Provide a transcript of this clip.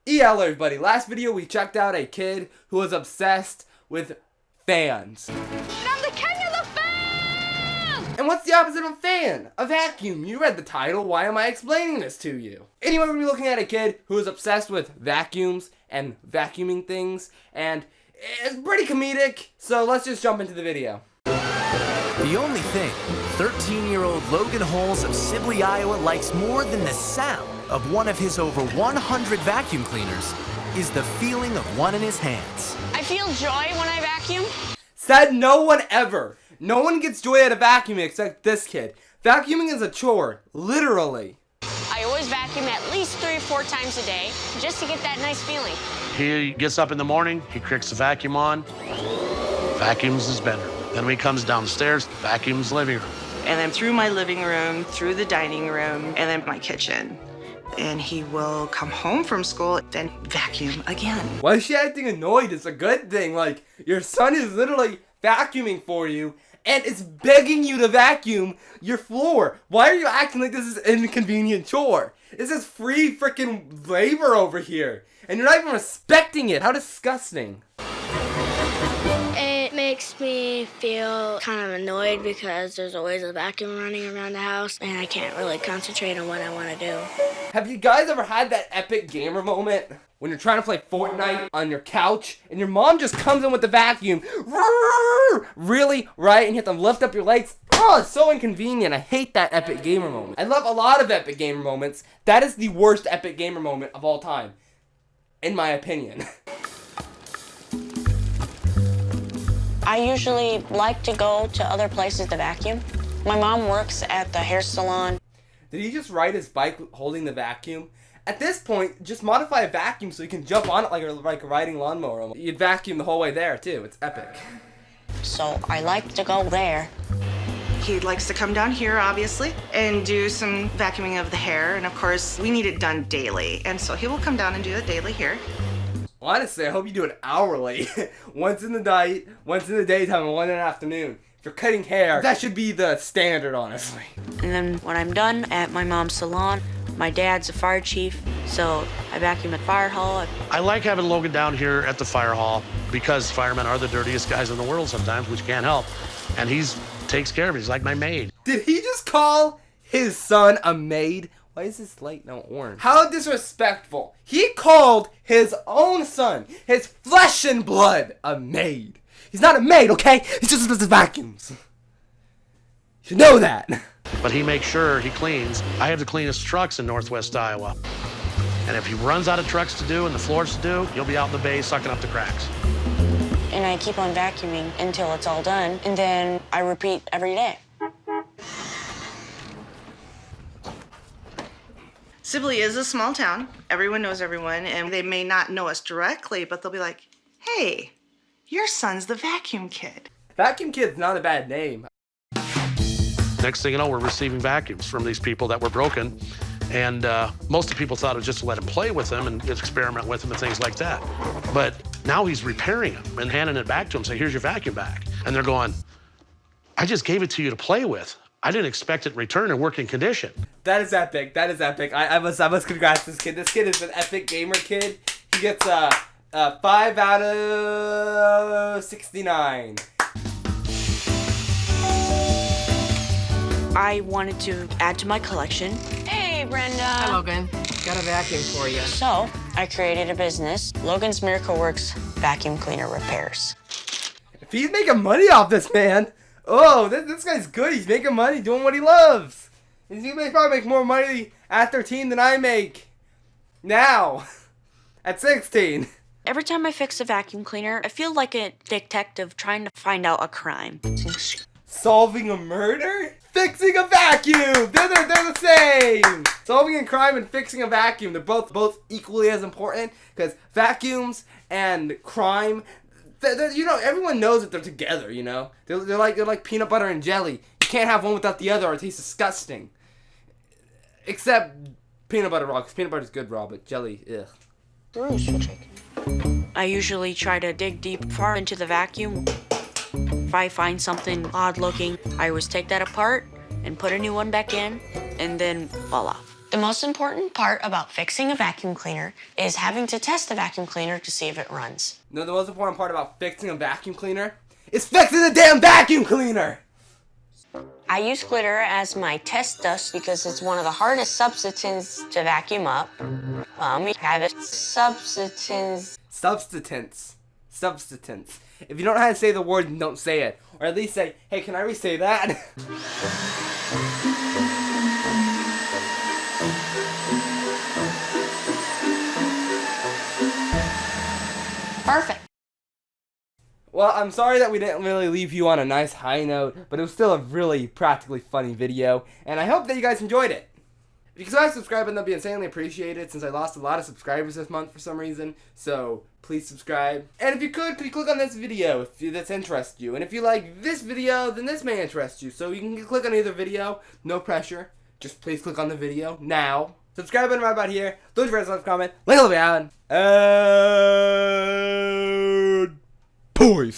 Hello everybody, last video we checked out a kid who was obsessed with fans. I'm the king of the fans! And what's the opposite of a fan? A vacuum. You read the title, why am I explaining this to you? Anyway, we're going to be looking at a kid who is obsessed with vacuums and vacuuming things, and it's pretty comedic, so let's just jump into the video. The only thing 13-year-old Logan Holes of Sibley, Iowa likes more than the sound of one of his over 100 vacuum cleaners is the feeling of one in his hands. I feel joy when I vacuum. Said no one ever. No one gets joy out of vacuuming except this kid. Vacuuming is a chore, literally. I always vacuum at least 3 or 4 times a day just to get that nice feeling. He gets up in the morning, he kicks the vacuum on, vacuums his bedroom. Then when he comes downstairs, vacuums the living room. And then through my living room, through the dining room, and then my kitchen. And he will come home from school, then vacuum again. Why is she acting annoyed? It's a good thing. Like, your son is literally vacuuming for you and it's begging you to vacuum your floor. Why are you acting like this is an inconvenient chore? This is free freaking labor over here. And you're not even respecting it. How disgusting. It makes me feel kind of annoyed because there's always a vacuum running around the house and I can't really concentrate on what I want to do. Have you guys ever had that epic gamer moment when you're trying to play Fortnite on your couch and your mom just comes in with the vacuum? Really? Right? And you have to lift up your legs? Oh, it's so inconvenient. I hate that epic gamer moment. I love a lot of epic gamer moments. That is the worst epic gamer moment of all time, in my opinion. I usually like to go to other places to vacuum. My mom works at the hair salon. Did he just ride his bike holding the vacuum? At this point, just modify a vacuum so you can jump on it like a riding lawnmower. You'd vacuum the whole way there too. It's epic. So I like to go there. He likes to come down here, obviously, and do some vacuuming of the hair. And of course, we need it done daily. And so he will come down and do it daily here. Honestly, I hope you do it hourly. Once in the night, once in the daytime, and one in the afternoon. If you're cutting hair, that should be the standard, honestly. And then when I'm done at my mom's salon, my dad's a fire chief, so I vacuum at fire hall. I like having Logan down here at the fire hall because firemen are the dirtiest guys in the world sometimes, which can't help. And he's takes care of it. He's like my maid. Did he just call his son a maid? Why is this light now orange? How disrespectful. He called his own son, his flesh and blood, a maid. He's not a maid, okay? He just does the vacuums. You should know that. But he makes sure he cleans. I have the cleanest trucks in Northwest Iowa. And if he runs out of trucks to do and the floors to do, he'll be out in the bay sucking up the cracks. And I keep on vacuuming until it's all done. And then I repeat every day. Sibley is a small town. Everyone knows everyone, and they may not know us directly, but they'll be like, hey, your son's the vacuum kid. Vacuum Kid's not a bad name. Next thing you know, we're receiving vacuums from these people that were broken. And most of the people thought it was just to let him play with them and experiment with them and things like that. But now he's repairing them and handing it back to them, saying, here's your vacuum back. And they're going, I just gave it to you to play with. I didn't expect it in return in working condition. That is epic. That is epic. I must congrats this kid. This kid is an epic gamer kid. He gets a 5 out of 69. I wanted to add to my collection. Hey, Brenda. Hi, Logan. Got a vacuum for you. So I created a business, Logan's Miracle Works Vacuum Cleaner Repairs. If he's making money off this, man. Oh, this guy's good. He's making money doing what he loves. He may probably make more money at 13 than I make now at 16. Every time I fix a vacuum cleaner, I feel like a detective trying to find out a crime. Solving a murder? Fixing a vacuum! They're the same! Solving a crime and fixing a vacuum, they're both equally as important, because vacuums and crime, you know, everyone knows that they're together, you know? They're like peanut butter and jelly. You can't have one without the other or it tastes disgusting. Except peanut butter raw, because peanut butter is good raw, but jelly, ugh. I usually try to dig deep far into the vacuum. If I find something odd looking, I always take that apart and put a new one back in, and then voila. The most important part about fixing a vacuum cleaner is having to test the vacuum cleaner to see if it runs. No, the most important part about fixing a vacuum cleaner is fixing the damn vacuum cleaner! I use glitter as my test dust because it's one of the hardest substances to vacuum up. We have a substance. Substance. If you don't know how to say the word, then don't say it. Or at least say, hey, can I re-say that? Perfect. Well, I'm sorry that we didn't really leave you on a nice high note, but it was still a really practically funny video, and I hope that you guys enjoyed it. If you could subscribe, that'd be insanely appreciated since I lost a lot of subscribers this month for some reason, so please subscribe. And if you could you click on this video if this interests you, and if you like this video, then this may interest you, so you can click on either video, no pressure, just please click on the video now. Subscribe button right about here, leave your friends, comment, link will be out, and... Peace.